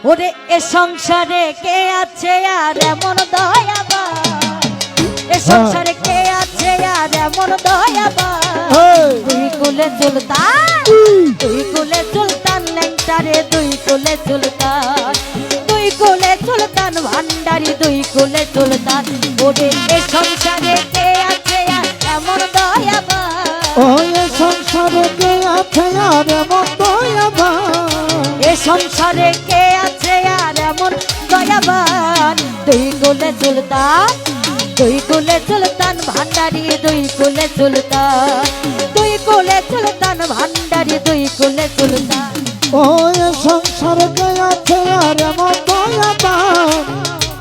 ওরে এ সংসারে কে আছে আর এমন দয়াবান, এ সংসারে কে আছে আর এমন দয়াবান। দুই কুলে সুলতান, দুই কুলে সুলতান লেংটারে, দুই কুলে সুলতান, দুই কুলে সুলতান ভান্ডারি, দুই কুলে সুলতান। ওরে এ সংসারে কে আছে আর এমন দয়াবান, ও এ সংসারে কে আছে আর এমন দয়াবান, এ সংসারে কে আছে আর এমন দয়াবান। দুই কুলে সুলতান, দুই কুলে সুলতান ভান্ডারি, দুই কুলে সুলতান, দুই কুলে সুলতান ভান্ডারি, দুই কুলে সুলতান। ও এ সংসারে কে আছে আর এমন দয়াবান,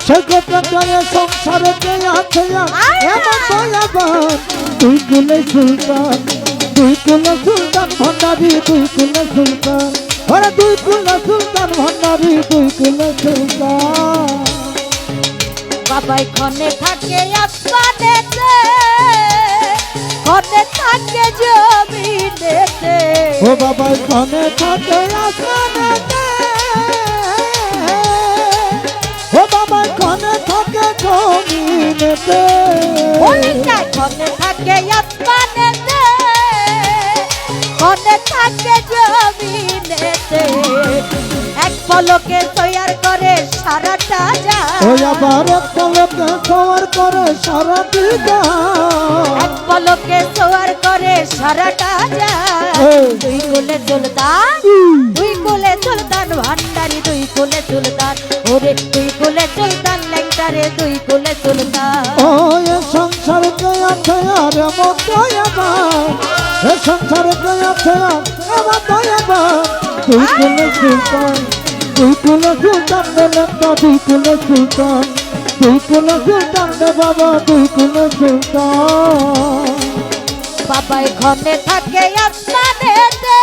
সে কথা এ সংসারে কে আছে আর এমন দয়াবান। দুই কুলে সুলতান, দুই কুলে সুলতান ভান্ডারি, দুই কুলে সুলতান, ওরে দুই কুলে সুলতান ভান্ডারি, দুই কুলে সুলতান। বাবাই ক্ষণে থাকে আসমানেতে, ক্ষণে থাকে জমিনেতে, ও বাবা ক্ষণে থাকে আসমানেতে, ও বাবা ক্ষণে থাকে জমিনেতে, ওলিটা ক্ষণে থাকে আসমানেতে, ক্ষণে থাকে জমিনেতে। এক পলকে তৈয়ার করে সারাটা যায়, ওই আবার একটা লোকে সওয়ার করে সারাটি যায়, এক পলকে সোয়ার করে সারাটা যায়। দুই কুলে সুলতান, দুই কুলে সুলতান ভান্ডারি, দুই কুলে সুলতান। ওরে দুই কুলে সুলতান লেংটারে, দুই কুলে সুলতান। ও এ সংসারে কে আছে আর এমন দয়াবান, এ সংসারে কে আছে আর এমন দয়াবান। দুই কুলে সুলতান, দুই কুলে সুলতান লেখা, দুই কুলে সুলতান, দুই কুলে সুলতান রে বাবা, দুই কুলে সুলতান। বাবাই ক্ষণে থাকে আসমানেতে,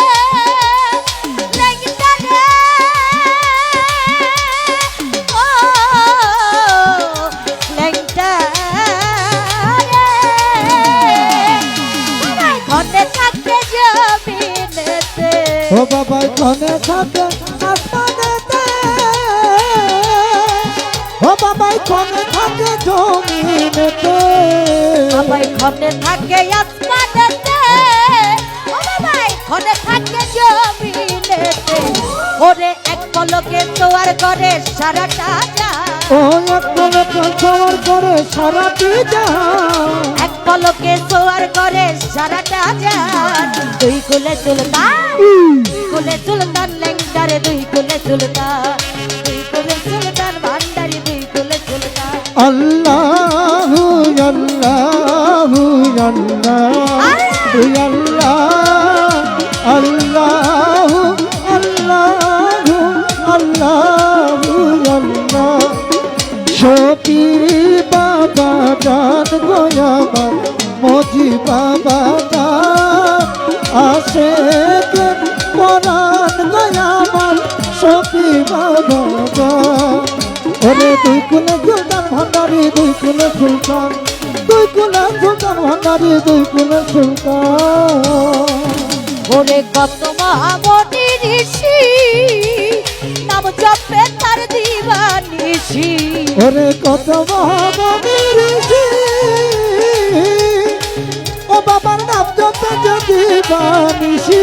লেংটারে, ও লেংটারে। বাবাই ক্ষণে থাকে জমিনেতে, ও বাবা ক্ষণে থাকে আসমানেতে, ও বাবা ক্ষণে থাকে জমিনেতে, বাবাই ক্ষণে থাকে আসমানেতে, ও বাবাই ক্ষণে থাকে জমিনেতে। ওরে এক পলকে তোয়ার করে সারাটা যায়, ও এক পলকে সওয়ার করে সারাটি যায়, এক পলকে সোয়ার করে সারাটা যায়। দুই কুলে সুলতান, দুই কুলে সুলতান লেংটারে, দুই কুলে সুলতান, দুই কুলে সুলতান ভান্ডারি, দুই কুলে সুলতান। আল্লাহু আল্লাহু আল্লাহ, আল্লাহ আল্লাহু আল্লাহু আল্লাহু আল্লাহ। শফি বাবা জান গোয়াবা, মজি বাবা জান আশেক কোরআন গোয়াবার, শফি বাবা জান। ওরে দুই কুলে সুলতান ভান্ডারি, দুই কুলে সুলতান, দুই কুলে সুলতান ভান্ডারি, দুই কুলে সুলতান। ওরে কত মহামণি ঋষি, নাম জপে তার দিবানিশি। ওরে কত মহামণি ঋষি, ও বাবার নাম জপে যে দিবানিশি।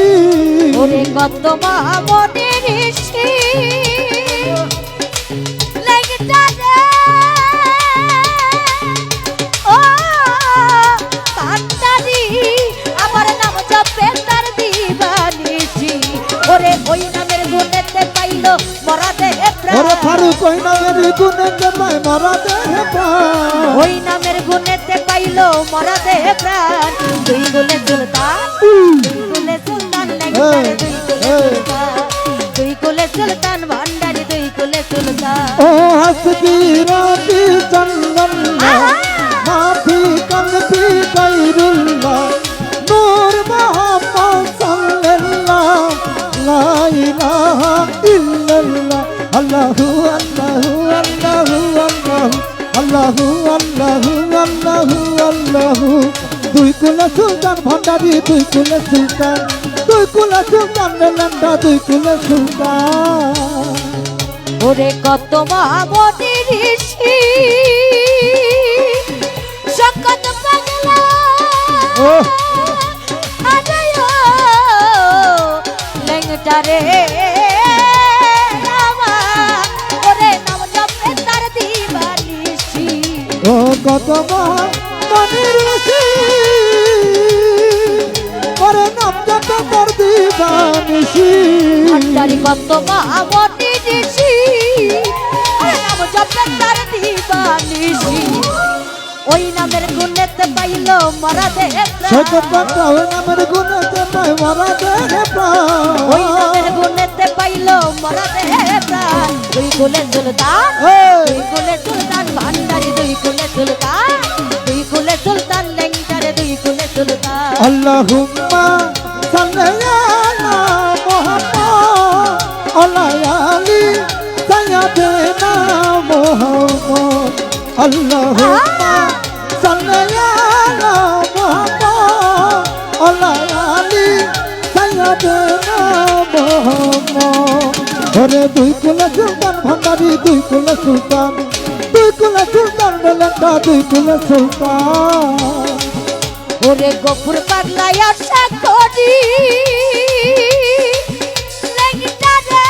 ওরে কত মহামণি ঋষি, লেংটারে, ও ভান্ডারি, আমার নাম জপে তার দিবানিশি। ওরে ওই নামের গুণেতে পাইলো মরা দেহে প্রাণ, ওরে ফারুক ওই নামের গুণেতে পায় মরা দেহে প্রাণ, ওই নামের গুণেতে পাইলো মরা দেহে প্রাণ। দুই কুলে সুলতান, দুই কুলে সুলতান লেংটারে, দুই কুলে সুলতান, দুই কুলে সুলতান ভান্ডারি, দুই কুলে সুলতান। ও হাসবি রাবি জাল্লাল্লাহ, মাফি কলবি গায়রুল্লাহ, নূর মুহাম্মদ সাল্লাল্লাহ, লা ইলাহা ইল্লাল্লাহ, আল্লাহু আল্লাহু আল্লাহু আল্লাহু আল্লাহু আল্লাহু আল্লাহু। দুই কুলে সুলতান ভান্ডারি, দুই কুলে সুলতান, দুই কুলে সুলতান লেখা, দুই কুলে সুলতান। ওরে কত মহামতি ঋষি শকত পাগলা আজয় লেংটারে রামা ওরে নাম জপে তার দিবানিশি ও কত মনির ঋষি ওরে নাম জপে তার দিবানিশি ভান্ডারি কত মহামতি ঋষি ওরে নাম জপে তার দিবানিশি ওই নামের গুণেতে পাইল মরা দেহ সত্যটা ওই নামের গুণেতে পাই মরা দেহ ওই নামের গুণেতে পাইল মরা দেহ প্রাণ দুই কুলে সুলতান দুই কুলে সুলতান ভান্ডারি দুই কুলে সুলতান দুই কুলে সুলতান লেংটারে দুই কুলে সুলতান আল্লাহুম্মা সাল্লি আলা মুহাম্মদ আলা আলি সাইয়্যিদিনা মুহাম্মদ আল্লাহুম্মা সাল্লি আলা মুহাম্মদ আলা আলি সাইয়্যিদিনা মুহাম্মদ ওরে দুই কুলে সুলতান ভান্ডারি দুই কুলে সুলতান লেংটা দুই কুলে সুলতান ওরে গফুর পাগলাই আশা করি লেংটারে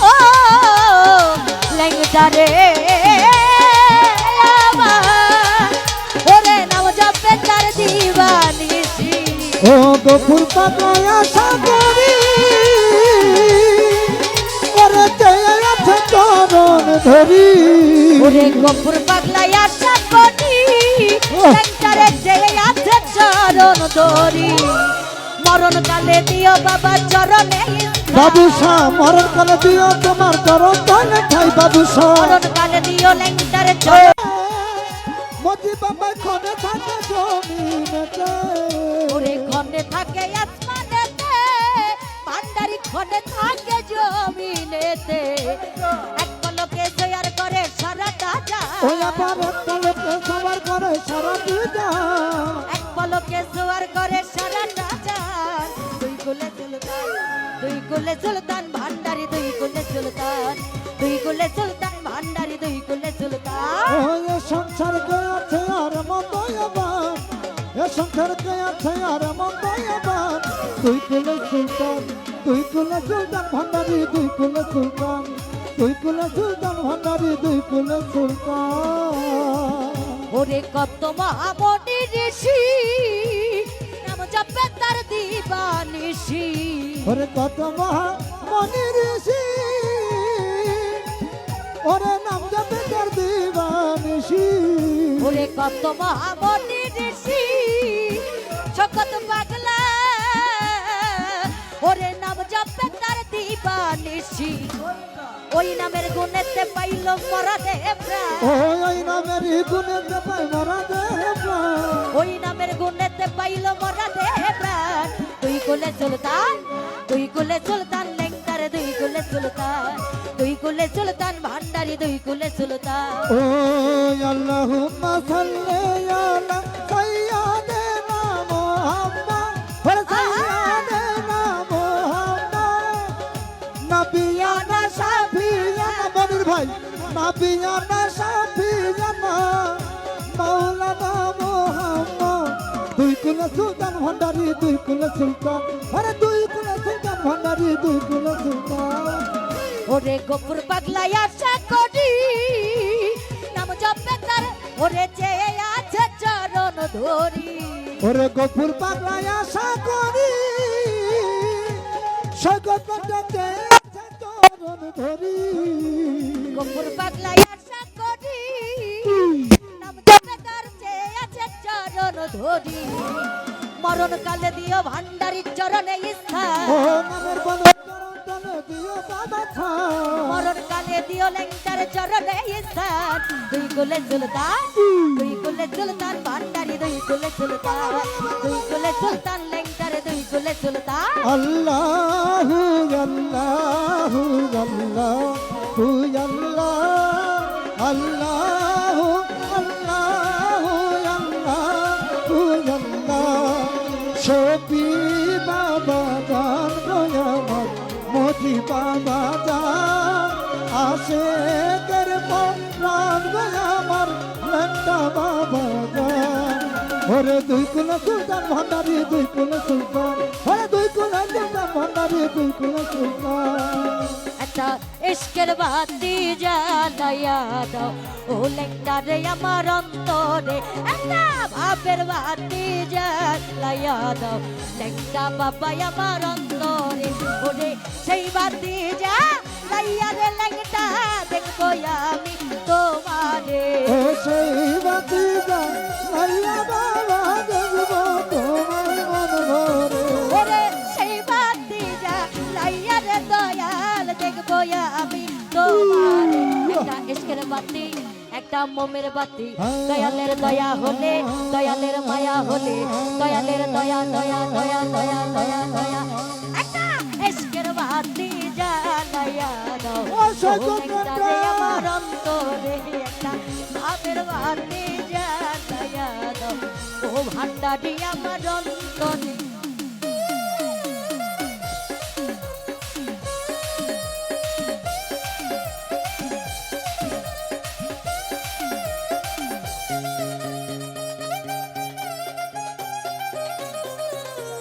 ও লেংটারে ওরে নাম জপে তার দিবানিশি ও গফুর পাগলাই আশা করি ওরে চেয়ে আছে চরণ ধরি ওরে গফুর পাগলাই আশা করি লেংটারে চেয়ে আছে চরণ ধরি মরণ কালে দিও বাবা চরণে বাবু শাহ মরণ কালে দিও তোমার চরণ তলে ঠাই বাবু শাহ মরণ কালে দিও লেংটারে চরণ মজি বাবা খনে থাকে জমিনেতে ওরে খনে থাকে আসমানেতে ভান্ডারি খনে থাকে জমিনেতে এক পলকে জয়ার করে সারাটা ওই যায় আবার তলকে সবার করে সারা দিদা এক পলকে জোয়ার করে সারাটা যায় দুই কুলে সুলতান দুই কুলে সুলতান ভান্ডারি দুই কুলে সুলতান দুই কুলে সুলতান ভান্ডারি দুই কুলে সুলতান ওই সংসার কে আছে আর মন্দয়াবান এ সংসার কে আছে আর মন্দয়াবান দুই কুলে সুলতান ভান্ডারি দুই কুলে সুলতান ভান্ডারি দুই কুলে সুলতান ওরে কত মহামনি ঋষি নাম জপে তার দিবানিশি ওরে কত মনি ঋষি ওরে নাম জপে তার দিবানিশি ওরে কত মহামনি ঋষি শকত পাগলা ওরে নাম জপে তার দিবানিশি ওই নামের গুণেতে পাইল মরা দেহ প্রাণ ওই নামের গুণেতে পাই মরা দেহ প্রাণ ওই নামের গুণেতে পাইল মরা দেহ প্রাণ দুই কুলে সুলতান লেংটারে দুই কুলে সুলতান ভান্ডারি দুই কুলে সুলতান ও আল্লাহুম্মা সাল্লি আলা সাইয়্যিদিনা মুহাম্মদ ওরে সাইয়্যিদিনা মুহাম্মদ নবিয়ানা শাফিয়ানা মনির ভাই নবিয়ানা শাফিয়ানা মাওলানা মুহাম্মদ দুই কুলে সুলতান ভান্ডারি দুই কুলে সুলতান আরে দুই কুলে সুলতান ভান্ডারি দুই কুলে সুলতান ওরে গফুর পাগলাই আশা করি নাম জপে তার ওরে চেয়ে আছে চরণ ধরি ওরে গফুর পাগলাই আশা করি সৈকত পর্যন্ত চরণ ধরি গফুর পাগলাই আশা করি নাম জপে তার চেয়ে আছে চরণ ধরি মরণ কালে দিও ভান্ডারি চরণে স্থান ও নামের বল চরণ তলে দিও বাবা থা মরণ কালে দিও লেংটার চরণে স্থান দুই কুলে সুলতান ভান্ডারি দুই কুলে সুলতান লেংটারে দুই কুলে সুলতান আল্লাহু আল্লাহু আল্লাহু আল্লাহ আল্লাহু আল্লাহু আল্লাহু আল্লাহ শফি বাবা জান গয়ামত দেখি বাবা যা আসে কের প্রাণ গয়া আমার লেঙ্গা বাবা যা ওরে দুই কুল সুলতান ভান্ডারি দুই কুল সুলতান ওরে দুই কুল সুলতান ভান্ডারি দুই কুল সুলতান একটা ইশকের বাতি জ্বালাইয়া দাও ও লেঙ্গারে আমার অন্তরে একটা ভাবের বাতি জ্বালাইয়া দাও লেঙ্গা বাবা আমার অন্তরে ওরে সেই বাতি জ্বালাইয়া রে লেঙ্গা দেখবো আমি তোমারে ও সেই বাতি জ্বালাইয়া বাবা দেখবো তোমার মন ভরে ওরে সেই বাতি জ্বালাইয়া রে দয়াল দেখবো আমি তোমারে একটা ইশকের বাতি একটা মোমের বাতি দয়ালের দয়া হলে দয়ালের মায়া হলে দয়ালের দয়া দয়া দয়া দয়া দয়া দয়া একটা ইশকের বাতি জ্বালাইয়া দাও ও সজনে লেঙ্গারে আমার অন্তরে একটা ভাবের বাতি জ্বালাইয়া দাও ও ভান্ডারি আমার অন্তরে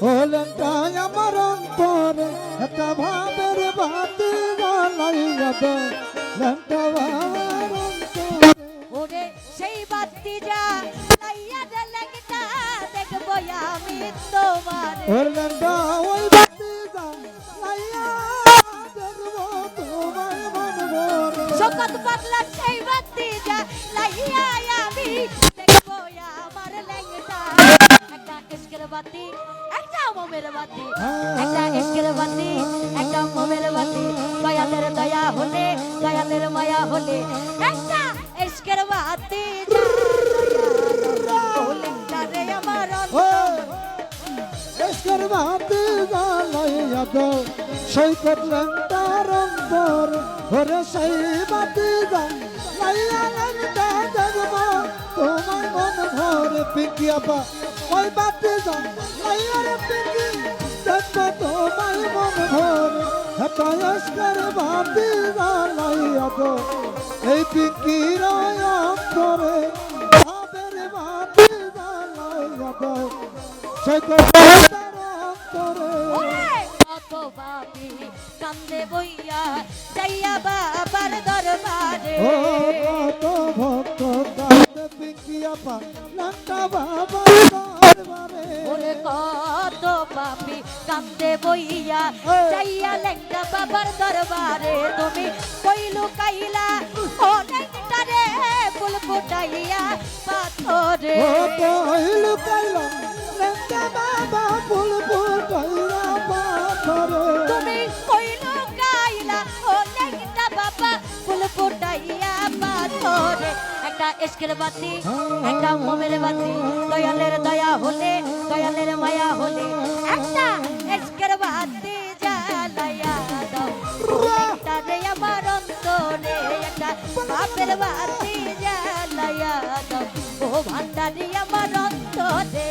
ওলেনটাই আমার অন্তরে একটা ভাবের বাতি জ্বালাইয়া দাও লেনটা আমার অন্তরে ওরে সেই বাতি জ্বালাইয়া দে লেঙ্গা দেখবো আমি তোমারে ওলেনটা ওই বাতি জ্বালাইয়া দেখবো তোমার মন ভরে শকত পাগলা সেই বাতি জ্বালাইয়া আমি দেখবো আমার লেঙ্গা একটা ইশকের বাতি একটা মোমের বাতি একটা ইশকের বাতি একটা মোমের বাতি দয়ালের দয়া হলে দয়ালের মায়া হলে একটা ইশকের বাতি জ্বালাইয়া আমার এসকের বাতি জ্বালাইয়া দাও সেই করলেন তার অন্তর ওরে সেই বাতি জ্বালাইয়া লেনটা দেখবো তোমার মন ভরে পিঙ্কি আপা ওই বাতি জ্বালাইয়া রে পিঙ্কি দেখবো তোমার মন ভরে হেটা এসকের বাতি জ্বালাইয়া দাও এই পিঙ্কির অন্তরে ভাবের বাতি জ্বালাইয়া দাও সেই করলেন তার অন্তরে কত বাপি কান্দে বইয়া যাইয়া বাবার দরবারে ও কত ভক্ত কাঁদে পিঙ্কি আপা লেঙ্গা বাবা দরবারে ওরে কত পাপি কান্দে বইয়া যাইয়া লেঙ্গা বাবার দরবারে তুমি কইলু কাইলা ও লেঙ্গা রে ফুল ফুটাইয়া পাথরে ও কইলু কাইলা লেঙ্গা বাবা ফুল ফুটাইয়া পাথরে তুমি কইলু কাইলা ও লেঙ্গা বাবা ফুল ফুটাইয়া পাথরে একটা ইশকের বাতি একটা মোমের বাতি দয়ালের দয়া হলে দয়ালের মায়া হলে একটা ইশকের বাতি জ্বালাইয়া দাও লেঙ্গা রে আমার অন্তরে একটা বাপের বাতি জ্বালাইয়া দাও ও ভান্ডারি আমার অন্তরে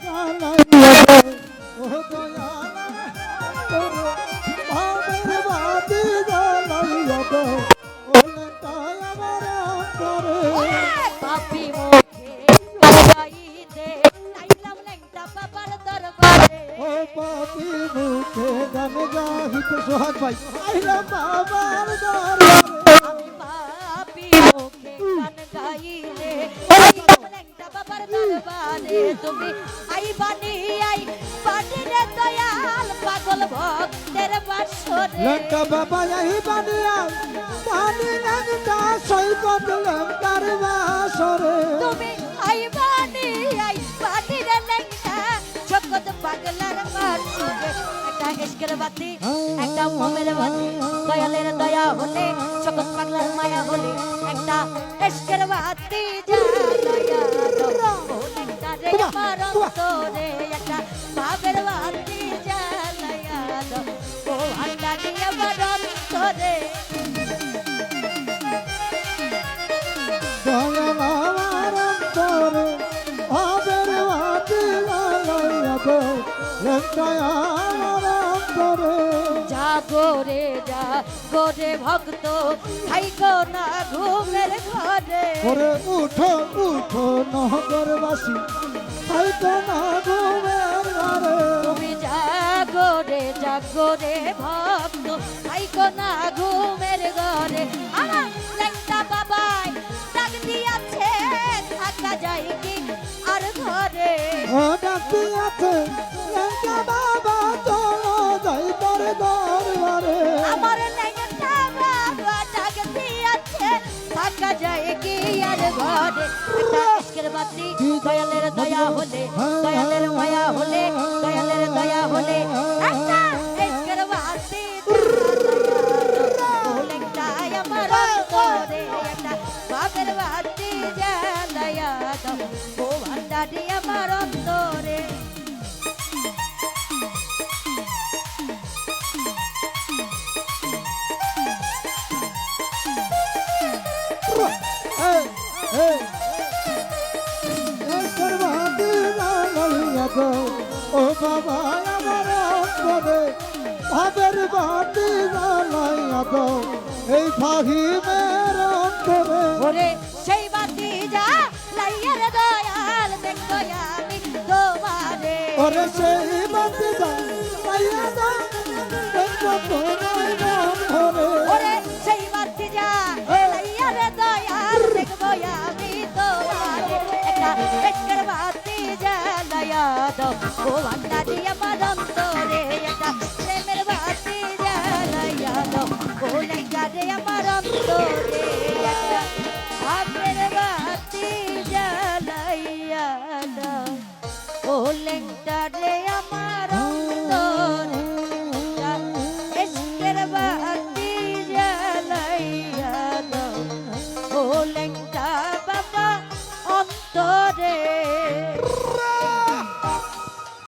জ্বালাইয়া দাও ও দয়ালা তোরে ভাবের বাতি জ্বালাইয়া দাও ও লেঙ্গা আমার অন্তরে পাপি মুখে গাইতে নাইলাম লেঙ্গা বাবার দরবারে ও পাপি মুখে গান গাহিতে সোহাগ ভাই আইলা বাবার দরবারে আমি পাপি মুখে গান গাইলে নাইলাম লেঙ্গা বাবার দরবারে তুমি আই বানি রে দয়াল পাগল ভক্তের বাসরে লেঙ্গা বাবা এই বানিয়া পানি লেঙ্গা সৈকত লেঙ্গার বাসরে তুমি আই বানি রে লেঙ্গা জগৎ পাগলার বাসরে একটা ইশকের বাতি একটা মোমের বাতি দয়ালের দয়া হলে জগৎ পাগলার মায়া হলে একটা ইশকের বাতি জ্বালাইয়া দাও ও লেঙ্গা রে আমার অন্তরে একটা ভাবের বাতি জ্বালাইয়া দাও ও ভান্ডারি আমার অন্তরে যা গোরে ভক্ত থাইকো না ঘুমের ঘরে ওরে উঠো উঠো নহরবাসী হয়তো না ঘুমের ঘরে তুমি জাগরে ভক্ত থাইকো না ঘুমের ঘরে আমার লেংটা বাবাই ডাক দিয়াছে থাকা যায় কি আর ঘরে ও ডাকি আছে লঙ্কা বাবা চলো যাই তোর দরবারে আমার লেংটা বাবা ডাক দিয়াছে থাকা যায় কি আর ঘরে একটা ইশকের বাতি দয়ালের দয়া হলে দয়ালের মায়া হলে দয়ালের দয়া হলে একটা ইশকের বাতি লেংটাই আমার অন্তরে একটা বাপের বাতি জ্বালায়া দাও ও ভান্ডারি আমার অন্তরে এই এই এসর বাতি লাগাইয়া দাও ও বাবা আমার অন্তরে ভাবের বাতি লাগাইয়া দাও এই ফাহিমের অন্তরে ওরে সেই বাতি যা লাইয়ার দয়াল দেখো আমি তোমারে ওরে সেই বাতি লাগাইয়া দাও দেখো তোমার নাম ধরে ওরে সেই বাতি যা লাইয়ার দয়াল দেখো আমি তোমারে একটা ইশকের বাতি জ্বালায়া দাও ও ভান্ডারি আমার অন্তরে একটা প্রেমের বাতি জ্বালায়া দাও ও লেঙ্গারে আমার অন্তরে একটা ভাবের বাতি জ্বালাইয়া দাও ও লেঙ্গারে আমার অন্তরে একটা ইশকের বাতি জ্বালাইয়া দাও ও